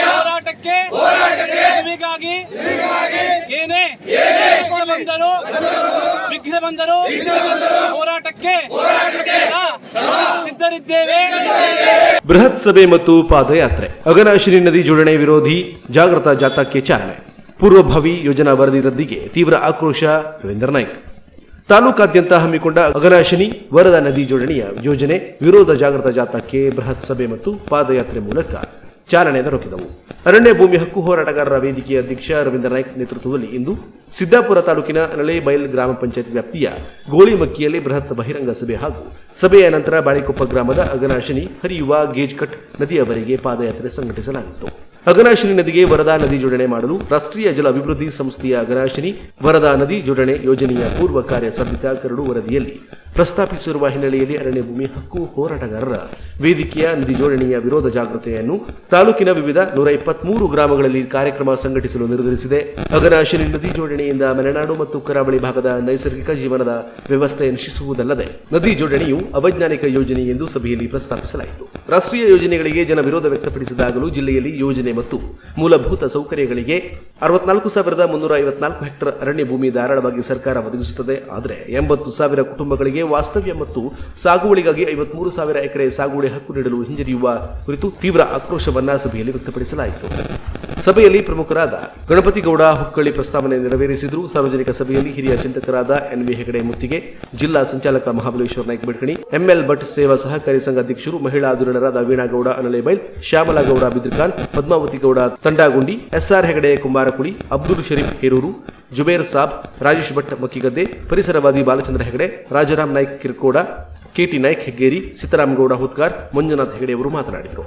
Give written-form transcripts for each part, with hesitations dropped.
ಹೋರಾಟಕ್ಕೆ ನಿಮಗಾಗಿ ಏನೇ ವಿಘ್ನ ಬಂದರು ಹೋರಾಟಕ್ಕೆ ಸಿದ್ಧರಿದ್ದೇವೆ. ಬೃಹತ್ ಸಭೆ ಮತ್ತು ಪಾದಯಾತ್ರೆ. ಅಘನಾಶಿನಿ ನದಿ ಜೋಡಣೆ ವಿರೋಧಿ ಜಾಗೃತಾ ಜಾಥಾಕ್ಕೆ ಚಾಲನೆ. ಪೂರ್ವಭಾವಿ ಯೋಜನಾ ವರದಿ ರದ್ದಿಗೆ ತೀವ್ರ ಆಕ್ರೋಶ. ರವೀಂದ್ರ ನಾಯ್ಕ್. ತಾಲೂಕಾದ್ಯಂತ ಹಮ್ಮಿಕೊಂಡ ಅಘನಾಶಿನಿ ವರದಾ ನದಿ ಜೋಡಣೆಯ ಯೋಜನೆ ವಿರೋಧ ಜಾಗೃತಾ ಜಾಥಾಕ್ಕೆ ಬೃಹತ್ ಸಭೆ ಮತ್ತು ಪಾದಯಾತ್ರೆ ಮೂಲಕ ಚಾಲನೆ ದೊರಕಿದವು. ಅರಣ್ಯ ಭೂಮಿ ಹಕ್ಕು ಹೋರಾಟಗಾರರ ವೇದಿಕೆಯ ಅಧ್ಯಕ್ಷ ರವೀಂದ್ರ ನಾಯ್ಕ್ ನೇತೃತ್ವದಲ್ಲಿ ಇಂದು ಸಿದ್ದಾಪುರ ತಾಲೂಕಿನ ನಳೆಬೈಲ್ ಗ್ರಾಮ ಪಂಚಾಯತ್ ವ್ಯಾಪ್ತಿಯ ಗೋಳಿಮಕ್ಕಿಯಲ್ಲಿ ಬೃಹತ್ ಬಹಿರಂಗ ಸಭೆ ಹಾಗೂ ಸಭೆಯ ನಂತರ ಬಾಳಿಕೊಪ್ಪ ಗ್ರಾಮದ ಅಘನಾಶಿನಿ ಹರಿಯುವ ಗೇಜ್ ಕಟ್ ನದಿಯವರೆಗೆ ಪಾದಯಾತ್ರೆ ಸಂಘಟಿಸಲಾಗಿತ್ತು. ಅಘನಾಶಿನಿ ನದಿಗೆ ವರದಾ ನದಿ ಜೋಡಣೆ ಮಾಡಲು ರಾಷ್ಟ್ರೀಯ ಜಲ ಅಭಿವೃದ್ಧಿ ಸಂಸ್ಥೆಯ ಅಘನಾಶಿನಿ ವರದಾ ನದಿ ಜೋಡಣೆ ಯೋಜನೆಯ ಪೂರ್ವ ಕಾರ್ಯ ಸಾಧ್ಯತಾ ಕರಡು ವರದಿಯಲ್ಲಿ ಪ್ರಸ್ತಾಪಿಸಿರುವ ಹಿನ್ನೆಲೆಯಲ್ಲಿ ಅರಣ್ಯ ಭೂಮಿ ಹಕ್ಕು ಹೋರಾಟಗಾರರ ವೇದಿಕೆಯ ನದಿ ಜೋಡಣೆಯ ವಿರೋಧ ಜಾಗೃತೆಯನ್ನು ತಾಲೂಕಿನ ವಿವಿಧ 123 ಗ್ರಾಮಗಳಲ್ಲಿ ಕಾರ್ಯಕ್ರಮ ಸಂಘಟಿಸಲು ನಿರ್ಧರಿಸಿದೆ. ಅಘನಾಶಿನಿ ನದಿ ಜೋಡಣೆಯಿಂದ ಮಲೆನಾಡು ಮತ್ತು ಕರಾವಳಿ ಭಾಗದ ನೈಸರ್ಗಿಕ ಜೀವನದ ವ್ಯವಸ್ಥೆ ನಶಿಸುವುದಲ್ಲದೆ ನದಿ ಜೋಡಣೆಯು ಅವೈಜ್ಞಾನಿಕ ಯೋಜನೆ ಎಂದು ಸಭೆಯಲ್ಲಿ ಪ್ರಸ್ತಾಪಿಸಲಾಯಿತು. ರಾಷ್ಟ್ರೀಯ ಯೋಜನೆಗಳಿಗೆ ಜನ ವಿರೋಧ ವ್ಯಕ್ತಪಡಿಸಿದಾಗಲೂ ಜಿಲ್ಲೆಯಲ್ಲಿ ಯೋಜನೆ ಮತ್ತು ಮೂಲಭೂತ ಸೌಕರ್ಯಗಳಿಗೆ 64,354 ಹೆಕ್ಟೇರ್ ಅರಣ್ಯ ಭೂಮಿ ಧಾರಾಳವಾಗಿ ಸರ್ಕಾರ ಒದಗಿಸುತ್ತದೆ. ಆದರೆ 80,000 ಕುಟುಂಬಗಳಿಗೆ ವಾಸ್ತವ್ಯ ಮತ್ತು ಸಾಗುವಳಿಗಾಗಿ 53,000 ಎಕರೆ ಸಾಗುವಳಿ ಹಕ್ಕು ನೀಡಲು ಹಿಂಜರಿಯುವ ಕುರಿತು ತೀವ್ರ ಆಕ್ರೋಶವನ್ನ ಸಭೆಯಲ್ಲಿ ವ್ಯಕ್ತಪಡಿಸಲಾಯಿತು. ಸಭೆಯಲ್ಲಿ ಪ್ರಮುಖರಾದ ಗಣಪತಿ ಗೌಡ ಹುಕ್ಕಳ್ಳಿ ಪ್ರಸ್ತಾವನೆ ನೆರವೇರಿಸಿದರು. ಸಾರ್ವಜನಿಕ ಸಭೆಯಲ್ಲಿ ಹಿರಿಯ ಚಿಂತಕರಾದ ಎನ್.ವಿ. ಹೆಗಡೆ ಮುತ್ತಿಗೆ, ಜಿಲ್ಲಾ ಸಂಚಾಲಕ ಮಹಾಬಲೇಶ್ವರ ನಾಯ್ಕ ಬೆಡ್ಕಣಿ, ಎಂಎಲ್ ಭಟ್ ಸೇವಾ ಸಹಕಾರಿ ಸಂಘ ಅಧ್ಯಕ್ಷರು, ಮಹಿಳಾ ಧುರೀಣರಾದ ವೀಣಾಗೌಡ ಅನಲೇಬೈಲ್, ಶ್ಯಾಮಲಗೌಡ ಬಿದ್ರಖಾನ್, ಪದ್ಮಾವತಿ ಗೌಡ ತಂಡಾಗುಂಡಿ, ಎಸ್ಆರ್ ಹೆಗಡೆ ಕುಂಬಾರಕುಳಿ, ಅಬ್ದುಲ್ ಶರೀಫ್ ಹೇರೂರು, ಜುಬೇರ್ ಸಾಬ್, ರಾಜೇಶ್ ಭಟ್ ಮಕ್ಕಿಗದ್ದೆ, ಪರಿಸರವಾದಿ ಬಾಲಚಂದ್ರ ಹೆಗಡೆ, ರಾಜಾರಾಮ್ ನಾಯ್ಕ್ ಕಿರ್ಕೋಡ, ಕೆಟಿ ನಾಯ್ಕ್ ಹೆಗ್ಗೇರಿ, ಸೀತಾರಾಮಗೌಡ ಹುತ್ಕಾರ್, ಮಂಜುನಾಥ್ ಹೆಗಡೆ ಅವರು ಮಾತನಾಡಿದರು.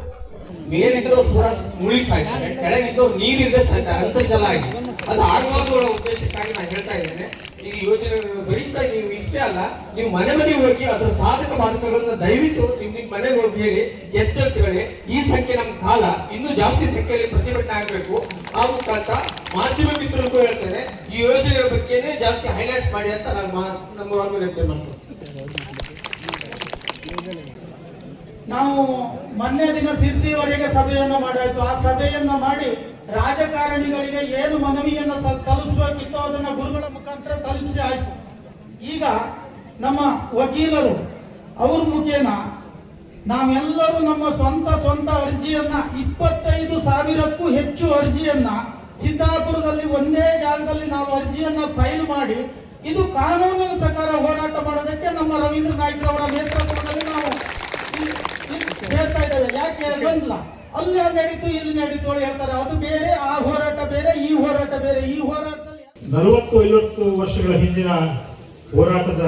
ಮೇಲಿದ್ದವರು ಪೂರ ಮುಳುಗಿ ಸಾಯ್ತಾರೆ, ಕೆಳಗಿದ್ದವರು ನೀರಿಲ್ಲದೆ ಸಾಯ್ತಾರೆ, ಅಂತರ್ಜಲ ಆಗಿ. ಅದು ಆಗುವ ಉದ್ದೇಶಕ್ಕಾಗಿ ನಾನು ಹೇಳ್ತಾ ಇದ್ದೇನೆ. ಈ ಯೋಜನೆ ಬರೀತಾ ನೀವು ಇಷ್ಟೇ ಅಲ್ಲ, ನೀವು ಮನೆ ಮನೆಗೆ ಹೋಗಿ ಅದರ ಸಾಧಕ ಬಾಧಕಗಳನ್ನ ದಯವಿಟ್ಟು ನಿಮ್ಮ ಮನೆಗೆ ಹೋಗಿ ಹೇಳಿ, ಎಚ್ಚರಿಕೆಗಳೇ ಈ ಸಂಖ್ಯೆ ನಮ್ಗೆ ಸಾಲ, ಇನ್ನೂ ಜಾಸ್ತಿ ಸಂಖ್ಯೆಯಲ್ಲಿ ಪ್ರತಿಭಟನೆ ಆಗಬೇಕು. ಆ ಮುಖಾಂತರ ಮಾಧ್ಯಮ ಮಿತ್ರರಿಗೂ ಹೇಳ್ತೇನೆ, ಈ ಯೋಜನೆಯ ಬಗ್ಗೆನೇ ಜಾಸ್ತಿ ಹೈಲೈಟ್ ಮಾಡಿ ಅಂತ ನಾನು ನಮ್ಮ ವಿನಂತಿ ಮಾಡ್ತೇನೆ. ನಾವು ಮೊನ್ನೆ ದಿನ ಸಿರ್ಸಿವರೆಗೆ ಸಭೆಯನ್ನು ಮಾಡಾಯ್ತು. ಆ ಸಭೆಯನ್ನ ಮಾಡಿ ರಾಜಕಾರಣಿಗಳಿಗೆ ಏನು ಮನವಿಯನ್ನು ತಲುಪಿಸಬೇಕಿತ್ತು ಅದನ್ನ ಗುರುಗಳ ಮುಖಾಂತರ ತಲುಪಿಸಿ ಆಯ್ತು. ಈಗ ನಮ್ಮ ವಕೀಲರು ಅವ್ರ ಮುಖೇನ ನಾವೆಲ್ಲರೂ ನಮ್ಮ ಸ್ವಂತ ಅರ್ಜಿಯನ್ನ 25,000ಕ್ಕೂ ಹೆಚ್ಚು ಅರ್ಜಿಯನ್ನ ಸಿದ್ದಾಪುರದಲ್ಲಿ ಒಂದೇ ಜಾಗದಲ್ಲಿ ನಾವು ಅರ್ಜಿಯನ್ನ ಫೈಲ್ ಮಾಡಿ ಇದು ಕಾನೂನಿನ ಪ್ರಕಾರ ಹೋರಾಟ ಮಾಡೋದಕ್ಕೆ ನಮ್ಮ ರವೀಂದ್ರ ನಾಯ್ಕರವರ ನೇತೃತ್ವದಲ್ಲಿ ನಾವು ಹೇಳ್ತಾ ಇದ್ದೇವೆ. ಯಾಕೆ ಬಂದಿಲ್ಲ, ಅಲ್ಲಿ ನಡೀತು ಇಲ್ಲಿ ನಡೀತು ಹೇಳ್ತಾರೆ. ಅದು ಬೇರೆ, ಆ ಹೋರಾಟ ಬೇರೆ, ಈ ಹೋರಾಟ ಬೇರೆ. ಈ ಹೋರಾಟದಲ್ಲಿ 40-50 ವರ್ಷಗಳ ಹಿಂದಿನ ಹೋರಾಟದ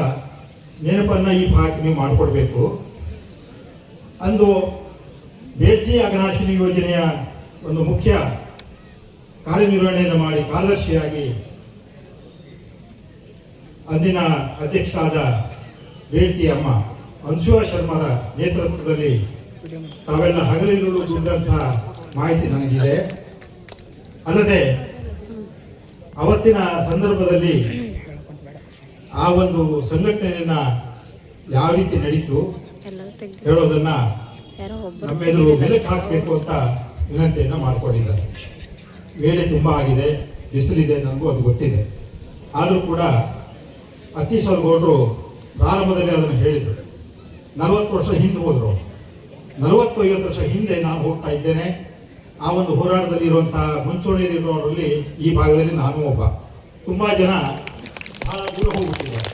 ನೆನಪನ್ನ ಈ ಭಾಗಕ್ಕೆ ನೀವು ಮಾಡಿಕೊಡ್ಬೇಕು. ಅಂದು ಬೇಡ್ತಿ ಅಘನಾಶಿನಿ ಯೋಜನೆಯ ಒಂದು ಮುಖ್ಯ ಕಾರ್ಯನಿರ್ವಹಣೆಯನ್ನು ಮಾಡಿ ಕಾರ್ಯದರ್ಶಿಯಾಗಿ ಅಂದಿನ ಅಧ್ಯಕ್ಷರಾದ ಬೇಡ್ತಿ ಅಮ್ಮ ಅನ್ಸುವಾ ಶರ್ಮರ ನೇತೃತ್ವದಲ್ಲಿ ತಾವೆಲ್ಲ ಹಗಲಿರುಳು ದುಡಿದಂತಹ ಮಾಹಿತಿ ನನಗಿದೆ. ಅಲ್ಲದೆ ಅವತ್ತಿನ ಸಂದರ್ಭದಲ್ಲಿ ಆ ಒಂದು ಸಂಘಟನೆಯನ್ನ ಯಾವ ರೀತಿ ನಡೀತು ಹೇಳೋದನ್ನ ನಮ್ಮೆದುರು ಮೆಲುಕು ಹಾಕಬೇಕು ಅಂತ ವಿನಂತಿಯನ್ನ ಮಾಡಿಕೊಂಡಿದ್ದಾರೆ. ವೇಳೆ ತುಂಬಾ ಆಗಿದೆ, ಬಿಸಿಲಿದೆ, ನನಗೂ ಅದು ಗೊತ್ತಿದೆ. ಆದರೂ ಕೂಡ ಅತೀಶ್ವರ್ ಗೌಡರು ಪ್ರಾರಂಭದಲ್ಲಿ ಅದನ್ನು ಹೇಳಿದರು. 40 ವರ್ಷ ಹಿಂದೆ ಹೋದ್ರು. 40-50 ವರ್ಷ ಹಿಂದೆ ನಾನು ಹೋಗ್ತಾ ಇದ್ದೇನೆ. ಆ ಒಂದು ಹೋರಾಟದಲ್ಲಿ ಇರುವಂತಹ ಮುಂಚೂಣಿಯಲ್ಲಿರುವವರಲ್ಲಿ ಈ ಭಾಗದಲ್ಲಿ ನಾನು ಒಬ್ಬ. ತುಂಬಾ ಜನ ಬಹಳ ದೂರ ಹೋಗುತ್ತಿದ್ದಾರೆ.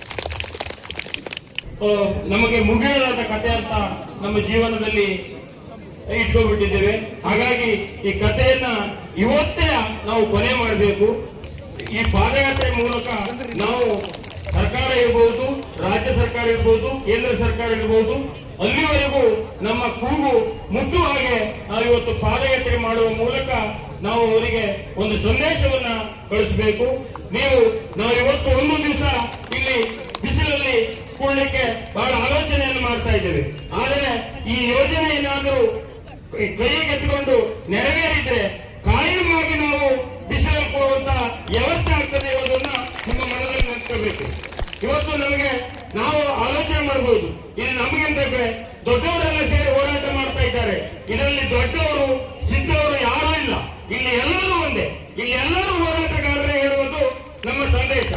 ನಮಗೆ ಮುಗಿಯಲಾದ ಕಥೆ ಅಂತ ನಮ್ಮ ಜೀವನದಲ್ಲಿ ಇಟ್ಕೊಂಡ್ಬಿಟ್ಟಿದ್ದೇವೆ. ಹಾಗಾಗಿ ಈ ಕಥೆಯನ್ನ ಇವತ್ತೇ ನಾವು ಕೊನೆ ಮಾಡಬೇಕು. ಈ ಪಾದಯಾತ್ರೆ ಮೂಲಕ ನಾವು ಸರ್ಕಾರ ಇರಬಹುದು, ರಾಜ್ಯ ಸರ್ಕಾರ ಇರಬಹುದು, ಕೇಂದ್ರ ಸರ್ಕಾರ ಇರಬಹುದು, ಅಲ್ಲಿವರೆಗೂ ನಮ್ಮ ಕೂಗು ಮುಟ್ಟುವ ಹಾಗೆ ನಾವು ಇವತ್ತು ಪಾದಯಾತ್ರೆ ಮಾಡುವ ಮೂಲಕ ನಾವು ಅವರಿಗೆ ಒಂದು ಸಂದೇಶವನ್ನ ಕಳಿಸಬೇಕು. ನಾವು ಇವತ್ತು ಒಂದು ದಿವಸ ಇಲ್ಲಿ ಬಿಸಿಲಲ್ಲಿ ಕೂಡಲಿಕ್ಕೆ ಬಹಳ ಆಲೋಚನೆಯನ್ನು ಮಾಡ್ತಾ ಇದ್ದೇವೆ. ಆದರೆ ಈ ಯೋಜನೆ ಏನಾದರೂ ಕೈಗೆತ್ತಿಕೊಂಡು ನೆರವೇರಿದ್ರೆ ಕಾಯಮಾಗಿ ನಾವು ಬಿಸಿಲಲ್ಲಿ ಕೊಡುವಂತ ವ್ಯವಸ್ಥೆ ಆಗ್ತದೆ ಅನ್ನೋದನ್ನ ನಿಮ್ಮ ಮನದಲ್ಲಿ ನೆನಪಿಸಬೇಕು. ಇವತ್ತು ನಮಗೆ ನಾವು ಆಲೋಚನೆ ಮಾಡಬಹುದು, ಇದು ನಮಗೆ ದೊಡ್ಡವರೆಲ್ಲ ಸೇರಿ ಹೋರಾಟ ಮಾಡ್ತಾ ಇದ್ದಾರೆ. ಇದರಲ್ಲಿ ದೊಡ್ಡವರು ಸಿದ್ದವರು ಇಲ್ಲ. ಇಲ್ಲಿ ಎಲ್ಲರೂ ಒಂದೇ, ಇಲ್ಲಿ ಎಲ್ಲರೂ ಹೋರಾಟಗಾರರೇ ಹೇಳುವುದು ನಮ್ಮ ಸಂದೇಶ.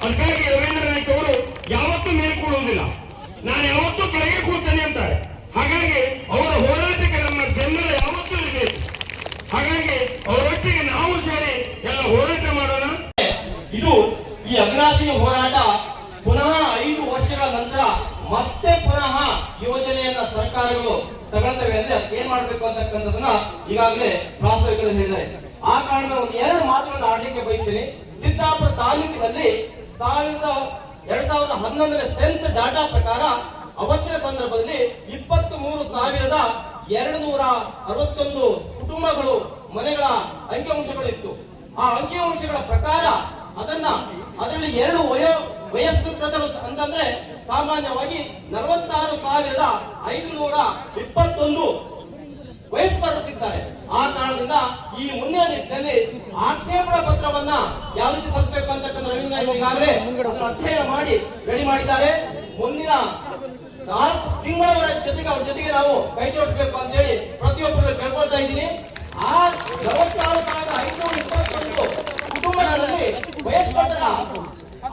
ಅದಕ್ಕಾಗಿ ರವೀಂದ್ರ ನಾಯ್ಕ ಅವರು ಯಾವತ್ತೂ ಮೇಲ್ಕೊಡುವುದಿಲ್ಲ, ನಾನು ಯಾವತ್ತೂ ಕೆಳಗೆ ಕೂರ್ತೇನೆ ಅಂತಾರೆ. ಹಾಗಾಗಿ ಅವರ ಹೋರಾಟಕ್ಕೆ ನಮ್ಮ ಬೆಂಬಲ ಯಾವತ್ತೂ ಇರಬೇಕು. ಹಾಗಾಗಿ ಅವರೊಟ್ಟಿಗೆ ನಾವು ಸೇರಿ ಎಲ್ಲ ಹೋರಾಟ ಮಾಡೋಣ. ಇದು ಈ ಅಘನಾಶಿನಿ ಹೋರಾಟ ಪುನಃ 5 ವರ್ಷಗಳ ನಂತರ ಮತ್ತೆ ಪುನಃ ಯೋಜನೆಯನ್ನ ಸರ್ಕಾರಗಳು ತಗೊಳ್ತವೆ ಅಂದ್ರೆ ಅದಕ್ಕೆ ಏನ್ ಮಾಡ್ಬೇಕು ಅಂತಕ್ಕಂಥದನ್ನ ಈಗಾಗಲೇ ಪ್ರಾಸ್ತಾವಿಕದಲ್ಲಿ ಹೇಳಿದ್ದಾರೆ. ಆ ಕಾರಣದ ಒಂದು 2 ಮಾತುಗಳನ್ನು ಆಡಲಿಕ್ಕೆ ಬಯಸ್ತೀನಿ. ಸಿದ್ದಾಪುರ ತಾಲೂಕಿನಲ್ಲಿ 2011 ಸೆನ್ಸ್ ಡಾಟಾ ಪ್ರಕಾರ ಅವತ್ತಿನ ಸಂದರ್ಭದಲ್ಲಿ 23,261 ಕುಟುಂಬಗಳು ಮನೆಗಳ ಅಂಕಿಅಂಶಗಳು ಇತ್ತು. ಆ ಅಂಕಿಅಂಶಗಳ ಪ್ರಕಾರ ಅದರಲ್ಲಿ 2 ವಯಸ್ಕೃತರು ಅಂತಂದ್ರೆ ಸಾಮಾನ್ಯವಾಗಿ 46,521 ವಯಸ್ಕರು ಸಿಗ್ತಾರೆ. ಆ ಕಾರಣದಿಂದ ಈ ಮುಂದಿನ ನಿಟ್ಟಿನಲ್ಲಿ ಆಕ್ಷೇಪಣಾ ಪತ್ರವನ್ನ ಯಾವ ರೀತಿ ಸಲ್ಲಿಸಬೇಕು ಅಂತಕ್ಕಂಥ ರವೀಂದ್ರ ಈಗಾಗಲೇ ಅದನ್ನು ಅಧ್ಯಯನ ಮಾಡಿ ರೆಡಿ ಮಾಡಿದ್ದಾರೆ. ಮುಂದಿನ 4 ತಿಂಗಳ ಜೊತೆಗೆ ಅವ್ರ ಜೊತೆಗೆ ನಾವು ಕೈ ಜೋಡಿಸಬೇಕು ಅಂತ ಹೇಳಿ ಪ್ರತಿಯೊಬ್ಬರು ಕೇಳ್ಕೊಳ್ತಾ ಇದ್ದೀನಿ. ಆ 46,521 ಕುಟುಂಬಗಳಲ್ಲಿ ವಯಸ್ಕರ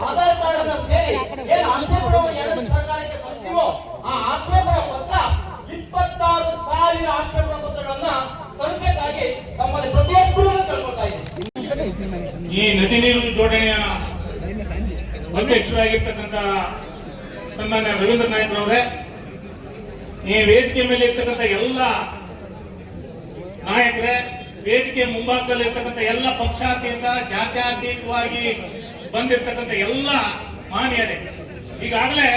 ಆಧಾರ್ ಕಾರ್ಡ್ ಅನ್ನು ಸೇರಿ ಏನು ಆಕ್ಷೇಪಣವನ್ನು ಎರಡು ಸರ್ಕಾರಕ್ಕೆ ಸಲ್ಲಿಸ್ತೀವೋ ಆ ಆಕ್ಷೇಪಣಾ ಪತ್ರ 26,000 ಆಕ್ಷೇಪಣಾ ಪತ್ರಗಳನ್ನ ಸಲ್ಲಿಸಬೇಕಾಗಿ ತಮ್ಮಲ್ಲಿ ಪ್ರತಿಯೊಬ್ಬರು ಕೇಳ್ಕೊಳ್ತಾ ಇದ್ದೀನಿ. ಈ ನದಿ ನೀರು ಜೋಡಣೆಯ ಅಧ್ಯಕ್ಷರಾಗಿರ್ತಕ್ಕಂಥ ಸನ್ಮಾನ್ಯ ರವೀಂದ್ರ ನಾಯ್ಕರವರೇ, ಈ ವೇದಿಕೆ ಮೇಲೆ ಇರ್ತಕ್ಕಂಥ ಎಲ್ಲ ನಾಯಕರೇ, ವೇದಿಕೆ ಮುಂಭಾಗದಲ್ಲಿ ಇರ್ತಕ್ಕಂಥ ಎಲ್ಲ ಪಕ್ಷಾತೀತ ಜಾತ್ಯತೀತವಾಗಿ ಬಂದಿರ್ತಕ್ಕಂಥ ಎಲ್ಲ ಮಾನ್ಯರೇ, ಈಗಾಗಲೇ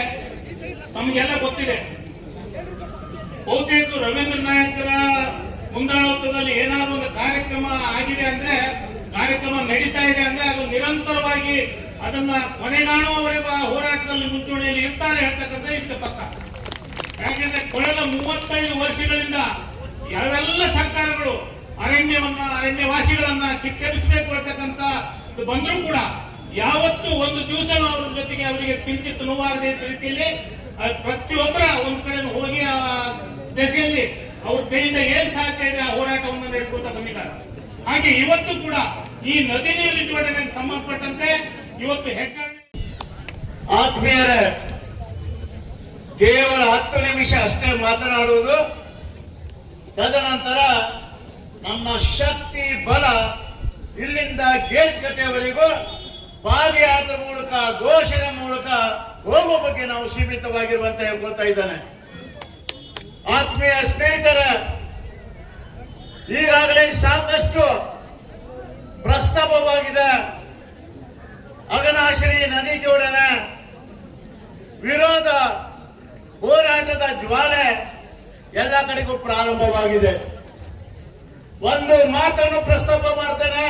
ನಮಗೆಲ್ಲ ಗೊತ್ತಿದೆ. ಬಹುತೇಕ ರವೀಂದ್ರ ನಾಯಕರ ಮುಂದಾಳತ್ವದಲ್ಲಿ ಏನಾದ್ರು ಒಂದು ಕಾರ್ಯಕ್ರಮ ಆಗಿದೆ ಅಂದ್ರೆ, ಕಾರ್ಯಕ್ರಮ ನಡೀತಾ ಇದೆ ಅಂದ್ರೆ ಅದು ನಿರಂತರವಾಗಿ ಅದನ್ನ ಕೊನೆಗಾಣುವವರೆಗೂ ಆ ಹೋರಾಟದಲ್ಲಿ ಮುಂಚೂಣಿಯಲ್ಲಿ ಇರ್ತಾರೆ ಹೇಳ್ತಕ್ಕಂಥ ಇಷ್ಟ ಪಕ್ಕ. ಯಾಕೆಂದ್ರೆ ಕಳೆದ 35 ವರ್ಷಗಳಿಂದ ಯಾವೆಲ್ಲ ಸರ್ಕಾರಗಳು ಅರಣ್ಯವಾಸಿಗಳನ್ನ ಕಿತ್ತೆರಿಸಬೇಕು ಅಂತಕ್ಕಂಥ ಬಂದರೂ ಕೂಡ ಯಾವತ್ತೂ ಒಂದು ದಿವಸ ಅವ್ರ ಜೊತೆಗೆ ಅವರಿಗೆ ಕಿಂಚಿತ್ ನೋವಾಗದೆ ರೀತಿಯಲ್ಲಿ ಪ್ರತಿಯೊಬ್ಬರ ಒಂದು ಕಡೆ ಹೋಗಿ ಆ ದೆಸೆಯಲ್ಲಿ ಅವ್ರ ಕೈಯಿಂದ ಏನ್ ಸಾಧ್ಯ ಇದೆ ಆ ಹೋರಾಟವನ್ನು ನಡೆಸ್ಕೊತಾ ಬಂದಿದ್ದಾರೆ. ಹಾಗೆ ಇವತ್ತು ಕೂಡ ಈ ನದಿ ನೀರು ಜೋಡಣೆಗೆ ಸಂಬಂಧಪಟ್ಟಂತೆ ಇವತ್ತು ಹೆಗ್ಗಡೆ ಆತ್ಮೀಯರೇ, ಕೇವಲ 10 ನಿಮಿಷ ಅಷ್ಟೇ ಮಾತನಾಡುವುದು. ತದನಂತರ ನಮ್ಮ ಶಕ್ತಿ ಬಲ ಇಲ್ಲಿಂದ ಗೇಜ್ ಗಟ್ಟೆವರೆಗೂ ಪಾದಯಾತ್ರೆ ಮೂಲಕ ಘೋಷಣೆ ಮೂಲಕ ಹೋಗುವ ಬಗ್ಗೆ ನಾವು ಸೀಮಿತವಾಗಿರುವಂತ ಹೇಳ್ಕೊಳ್ತಾ ಇದ್ದಾನೆ. ಆತ್ಮೀಯ ಸ್ನೇಹಿತರ, ಈಗಾಗಲೇ ಸಾಕಷ್ಟು ಪ್ರಸ್ತಾಪವಾಗಿದೆ. ಅಘನಾಶಿನಿ ನದಿ ಜೋಡಣೆ ವಿರೋಧ ಹೋರಾಟದ ಜ್ವಾಲೆ ಎಲ್ಲ ಕಡೆಗೂ ಪ್ರಾರಂಭವಾಗಿದೆ. ಒಂದು ಮಾತನ್ನು ಪ್ರಸ್ತಾಪ ಮಾಡ್ತೇನೆ.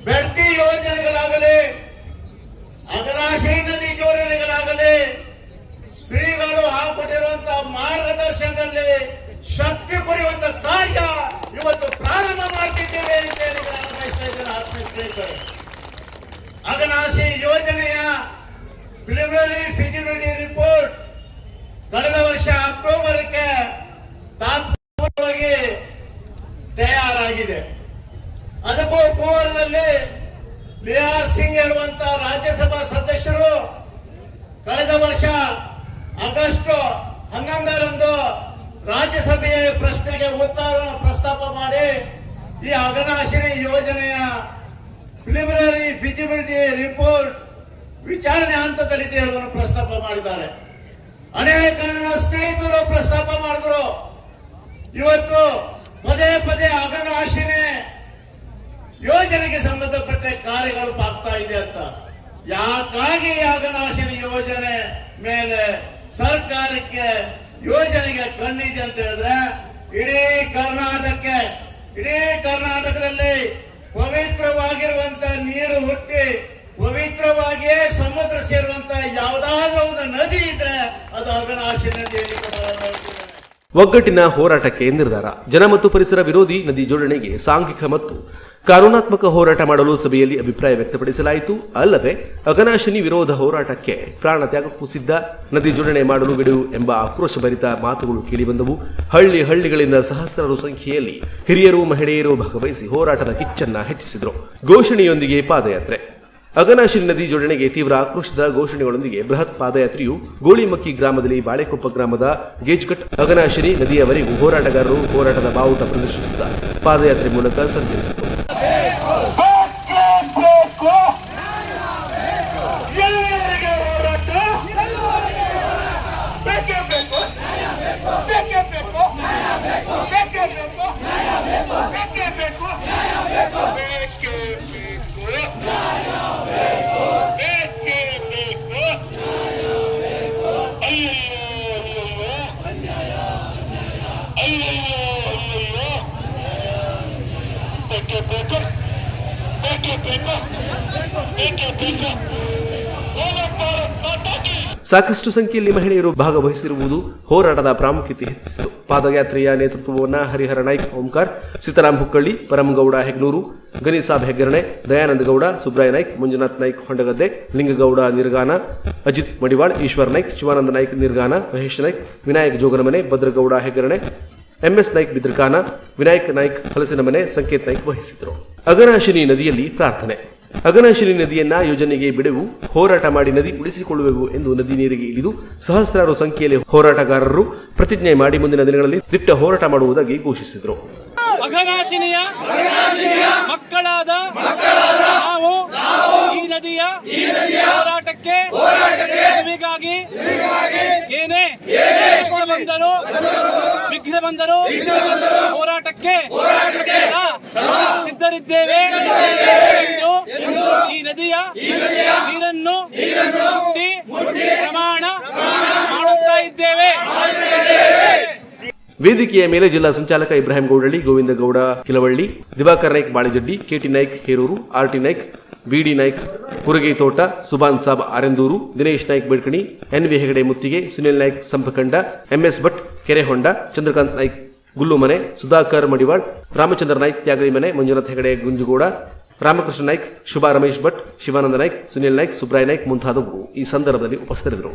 ಬೆಳ್ತಿ ಯೋಜನೆಗಳಾಗಲಿ, ಅಘನಾಶಿನಿ ನದಿ ಜೋಡಣೆಗಳಾಗಲಿ, ಶ್ರೀಗಳು ಹಾಕಿರುವಂತಹ ಮಾರ್ಗದರ್ಶನದಲ್ಲಿ ಶಕ್ತಿ ಕೊಡುವಂತ ಕಾರ್ಯ ಇವತ್ತು ಪ್ರಾರಂಭ ಮಾಡ್ತಿದ್ದೇವೆ ಅಂತ ಹೇಳಿ ನಾನು ಬಯಸ್ತಾ ಇದ್ದೇನೆ. ಆತ್ಮೀಯ ಸ್ನೇಹಿತರೆ, ಅಘನಾಶಿನಿ ಯೋಜನೆಯ ಪ್ರಿಲಿಮಿನರಿ ಫಿಸಿಬಿಲಿಟಿ ರಿಪೋರ್ಟ್ ಕಳೆದ ವರ್ಷ ಅಕ್ಟೋಬರ್ಗೆ ತಾತ್ಕಾಲಿಕವಾಗಿ ತಯಾರಾಗಿದೆ. ಅದಕ್ಕೂ ಪೂರ್ವದಲ್ಲಿ ಲಿಯಾರ್ ಸಿಂಗ್ ಹೇಳುವಂತ ರಾಜ್ಯಸಭಾ ಸದಸ್ಯರು ಕಳೆದ ವರ್ಷ ಆಗಸ್ಟ್ 11ರಂದು ರಾಜ್ಯಸಭೆಯ ಪ್ರಶ್ನೆಗೆ ಉತ್ತರ ಪ್ರಸ್ತಾಪ ಮಾಡಿ ಈ ಅಘನಾಶಿನಿ ಯೋಜನೆಯ ಪ್ರಿಲಿಮಿನರಿ ಫಿಸಿಬಿಲಿಟಿ ರಿಪೋರ್ಟ್ ವಿಚಾರಣೆ ಹಂತದಲ್ಲಿದೆ ಹೇಳುವುದನ್ನು ಪ್ರಸ್ತಾಪ ಮಾಡಿದ್ದಾರೆ. ಅನೇಕ ನನ್ನ ಸ್ನೇಹಿತರು ಪ್ರಸ್ತಾಪ ಮಾಡಿದ್ರು. ಇವತ್ತು ಪದೇ ಪದೇ ಅಘನಾಶಿನಿ ಯೋಜನೆಗೆ ಸಂಬಂಧಪಟ್ಟ ಕಾರ್ಯಗಳು ಆಗ್ತಾ ಇದೆ ಅಂತ. ಯಾಕಾಗಿ ಅಘನಾಶಿನಿ ಯೋಜನೆ ಮೇಲೆ ಸರ್ಕಾರಕ್ಕೆ ಯೋಜನೆಗೆ ಕಣ್ಣಿದೆ ಅಂತ ಹೇಳಿದ್ರೆ, ಇಡೀ ಕರ್ನಾಟಕದಲ್ಲಿ ಪವಿತ್ರವಾಗಿರುವಂತ ನೀರು ಹುಟ್ಟಿ ಪವಿತ್ರವಾಗಿಯೇ ಸಮುದ್ರ ಸೇರುವಂತ ಯಾವುದಾದ್ರೂ ಒಂದು ನದಿ ಇದ್ರೆ ಅದು ಅಘನಾಶಿನಿ ನದಿ. ಒಗ್ಗಟ್ಟಿನ ಹೋರಾಟಕ್ಕೆ ನಿರ್ಧಾರ. ಜನ ಮತ್ತು ಪರಿಸರ ವಿರೋಧಿ ನದಿ ಜೋಡಣೆಗೆ ಸಾಂಘಿಕ ಮತ್ತು ಕಾನೂನಾತ್ಮಕ ಹೋರಾಟ ಮಾಡಲು ಸಭೆಯಲ್ಲಿ ಅಭಿಪ್ರಾಯ ವ್ಯಕ್ತಪಡಿಸಲಾಯಿತು. ಅಲ್ಲದೆ ಅಘನಾಶಿನಿ ವಿರೋಧ ಹೋರಾಟಕ್ಕೆ ಪ್ರಾಣ ತ್ಯಾಗಕ್ಕೂ ಸಿದ್ಧ, ನದಿ ಜೋಡಣೆ ಮಾಡಲು ಬಿಡು ಎಂಬ ಆಕ್ರೋಶಭರಿತ ಮಾತುಗಳು ಕೇಳಿಬಂದವು. ಹಳ್ಳಿಗಳಿಂದ ಸಹಸ್ರಾರು ಸಂಖ್ಯೆಯಲ್ಲಿ ಹಿರಿಯರು ಮಹಿಳೆಯರು ಭಾಗವಹಿಸಿ ಹೋರಾಟದ ಕಿಚ್ಚನ್ನ ಹೆಚ್ಚಿಸಿದರು. ಘೋಷಣೆಯೊಂದಿಗೆ ಪಾದಯಾತ್ರೆ. ಅಘನಾಶಿನಿ ನದಿ ಜೋಡಣೆಗೆ ತೀವ್ರ ಆಕ್ರೋಶದ ಘೋಷಣೆಗಳೊಂದಿಗೆ ಬೃಹತ್ ಪಾದಯಾತ್ರೆಯು ಗೋಳಿಮಕ್ಕಿ ಗ್ರಾಮದಲ್ಲಿ ಬಾಳೆಕೊಪ್ಪ ಗ್ರಾಮದ ಗೇಜ್ಕಟ್ ಅಘನಾಶಿನಿ ನದಿಯವರೆಗೂ ಹೋರಾಟಗಾರರು ಹೋರಾಟದ ಬಾವುಟ ಪ್ರದರ್ಶಿಸುತ್ತಾ ಪಾದಯಾತ್ರೆ ಮೂಲಕ ಸಂಚರಿಸಿದರು. ಸಾಕಷ್ಟು ಸಂಖ್ಯೆಯಲ್ಲಿ ಮಹಿಳೆಯರು ಭಾಗವಹಿಸಿರುವುದು ಹೋರಾಟದ ಪ್ರಾಮುಖ್ಯತೆ ಹೆಚ್ಚಿಸಿತು. ಪಾದಯಾತ್ರೆಯ ನೇತೃತ್ವವನ್ನು ಹರಿಹರ ನಾಯ್ಕ್ ಓಂಕಾರ್, ಸೀತಾರಾಮ್ ಹುಕ್ಕಳ್ಳಿ, ಪರಮಗೌಡ ಹೆಗ್ನೂರು, ಗನಿಸಾಬ್ ಹೆಗ್ಗರಣೆ, ದಯಾನಂದ ಗೌಡ, ಸುಬ್ರಾಯ ನಾಯ್ಕ್, ಮಂಜುನಾಥ್ ನಾಯ್ಕ್ ಹೊಂಡಗದ್ದೆ, ಲಿಂಗಗೌಡ ನಿರ್ಗಾನ, ಅಜಿತ್ ಮಡಿವಾಳ್, ಈಶ್ವರ್ ನಾಯ್ಕ್, ಶಿವಾನಂದ ನಾಯ್ಕ್ ನಿರ್ಗಾನ, ಮಹೇಶ್ ನಾಯ್ಕ್, ವಿನಾಯಕ್ ಜೋಗನಮನೆ, ಭದ್ರಗೌಡ ಹೆಗ್ಗರಣೆ, ಎಂಎಸ್ ನಾಯ್ಕ್ ಬಿದ್ರಕಾನ, ವಿನಾಯಕ್ ನಾಯ್ಕ್ ಹಲಸಿನ ಮನೆ, ಸಂಕೇತ್ ನಾಯ್ಕ್ ವಹಿಸಿದರು. ಅಘನಾಶಿನಿ ನದಿಯಲ್ಲಿ ಪ್ರಾರ್ಥನೆ. ಅಘನಾಶಿನಿ ನದಿಯನ್ನ ಯೋಜನೆಗೆ ಬಿಡೆವು, ಹೋರಾಟ ಮಾಡಿ ನದಿ ಉಳಿಸಿಕೊಳ್ಳುವೆವು ಎಂದು ನದಿ ನೀರಿಗೆ ಇಳಿದು ಸಹಸ್ರಾರು ಸಂಖ್ಯೆಯಲ್ಲಿ ಹೋರಾಟಗಾರರು ಪ್ರತಿಜ್ಞೆ ಮಾಡಿ ಮುಂದಿನ ದಿನಗಳಲ್ಲಿ ದಿಟ್ಟ ಹೋರಾಟ ಮಾಡುವುದಾಗಿ ಘೋಷಿಸಿದರು. ಅಘನಾಶಿನಿಯ ಮಕ್ಕಳಾದ ನಾವು ಈ ನದಿಯ ಹೋರಾಟಕ್ಕೆ ನಿಮಗಾಗಿ ಏನೇ ವಿಘ್ನ ಬಂದರೂ ಹೋರಾಟಕ್ಕೆ ಸಿದ್ಧರಿದ್ದೇವೆ ಎಂದು ಈ ನದಿಯ ನೀರನ್ನು ಮುಟ್ಟಿ ಪ್ರಮಾಣ ಮಾಡುತ್ತಾ ಇದ್ದೇವೆ. ವೇದಿಕೆಯ ಮೇಲೆ ಜಿಲ್ಲಾ ಸಂಚಾಲಕ ಇಬ್ರಾಹಿಂ ಗೌಡಳ್ಳಿ, ಗೋವಿಂದ ಗೌಡ ಕಿಲವಳ್ಳಿ, ದಿವಾಕರ್ ನಾಯ್ಕ್ ಬಾಳೆಜಡ್ಡಿ, ಕೆಟಿ ನಾಯ್ಕ್ ಹೇರೂರು, ಆರ್ಟಿ ನಾಯ್ಕ್, ಬಿಡಿ ನಾಯ್ಕ್ ಕುರಗಿ ತೋಟ, ಸುಬಾನ್ ಸಾಬ್ ಆರೆಂದೂರು, ದಿನೇಶ್ ನಾಯ್ಕ್ ಬೇಡ್ಕಣಿ, ಎನ್ವಿ ಹೆಗಡೆ ಮುತ್ತಿಗೆ, ಸುನಿಲ್ ನಾಯ್ಕ್ ಸಂಪಕಂಡ, ಎಂಎಸ್ ಭಟ್ ಕೆರೆಹೊಂಡ, ಚಂದ್ರಕಾಂತ್ ನಾಯ್ಕ್ ಗುಲ್ಲುಮನೆ, ಸುಧಾಕರ್ ಮಡಿವಾಳ್, ರಾಮಚಂದ್ರ ನಾಯ್ಕ್ ತ್ಯಾಗಳಿ ಮನೆ, ಮಂಜುನಾಥ್ ಹೆಗಡೆ ಗುಂಜುಗೌಡ, ರಾಮಕೃಷ್ಣ ನಾಯ್ಕ್, ಶುಭಾ ರಮೇಶ್ ಭಟ್, ಶಿವಾನಂದ ನಾಯ್ಕ್, ಸುನಿಲ್ ನಾಯ್ಕ್, ಸುಬ್ರಾಯ್ ನಾಯ್ಕ್ ಮುಂತಾದವರು ಈ ಸಂದರ್ಭದಲ್ಲಿ ಉಪಸ್ಥಿತರಿದ್ದರು.